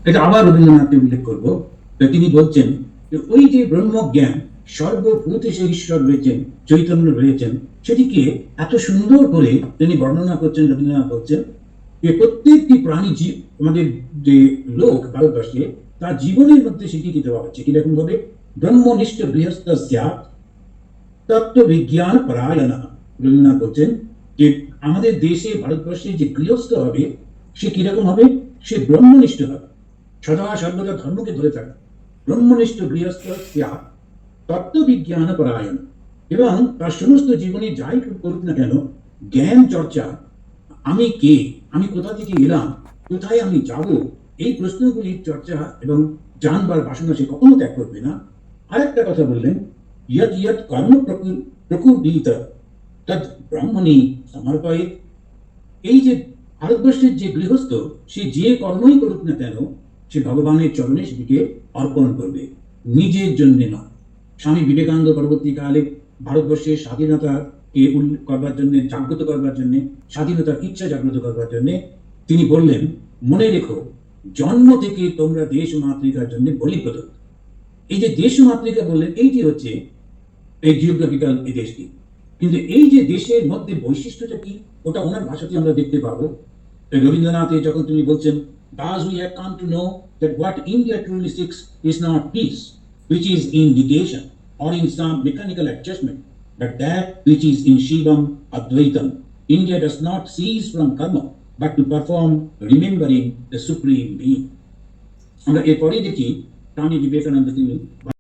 এটা আবার রবীন্দ্রনাথকে উল্লেখ করব। তিনি বলছেন যে ওই যে ব্রহ্মজ্ঞান, সর্বভূতে সে ঈশ্বর রয়েছেন, চৈতন্য রয়েছেন, সেটিকে এত সুন্দর করে তিনি বর্ণনা করছেন। রবীন্দ্রনাথ বলছেন যে প্রত্যেকটি প্রাণী আমাদের যে লোক ভারতবর্ষে, তার জীবনের মধ্যে সেটিকে দেওয়া হচ্ছে কিরকম ভাবে, ব্রহ্মনিষ্ঠ গৃহস্থ তত্ত্ব বিজ্ঞান পরায়ণ। রবীন্দ্রনাথ বলছেন যে আমাদের দেশে ভারতবর্ষে যে গৃহস্থ হবে, সে কিরকম হবে, সে ব্রহ্মনিষ্ঠ হবে, সদা সর্বদা ধর্মকে ধরে থাকে। ব্রহ্মনিষ্ঠ গৃহস্থ তত্ত্ববিজ্ঞান পরায়ণ, এবং তার সমস্ত জীবনে যাই করুক না কেন, জ্ঞান চর্চা, আমি কে, আমি কোথা থেকে এলাম, কোথায় আমি যাব, এই প্রশ্নগুলির চর্চা এবং জানবার বাসনা সে কখনো ত্যাগ করবে না। আরেকটা কথা বললেন, ইয়ৎ ইয়ৎ কর্ম প্রকুর্বিত তৎ ব্রহ্মণি সমর্পয়েৎ। এই যে ভারতবর্ষের যে গৃহস্থ, সে যে কর্মই করুক না কেন, সে ভগবানের চরণে সেটিকে অর্পণ করবে, নিজের জন্য নয়। স্বামী বিবেকানন্দ পরবর্তীকালে ভারতবর্ষের স্বাধীনতাকে করবার জন্য, জাগ্রত করবার জন্য, স্বাধীনতার ইচ্ছা জাগ্রত করবার জন্য তিনি বললেন, মনে রেখো, জন্ম থেকে তোমরা দেশ ও মাতৃকার জন্য বলি প্রদত্ত। এই যে দেশ ও মাতৃকা বললেন, এইটি হচ্ছে এই জিওগ্রাফিক্যাল এই দেশটি। কিন্তু এই যে দেশের মধ্যে বৈশিষ্ট্যটা কি, ওটা ওনার ভাষাতে আমরা দেখতে পাবো। রবীন্দ্রনাথে যখন তিনি বলছেন, thus we have come to know that what India truly seeks is not peace, which is in negation or in some mechanical adjustment, but that which is in Shivam Advaitam. India does not cease from karma, but to perform remembering the supreme being. আমরা এরপরে দেখি স্বামী বিবেকানন্দ তিনি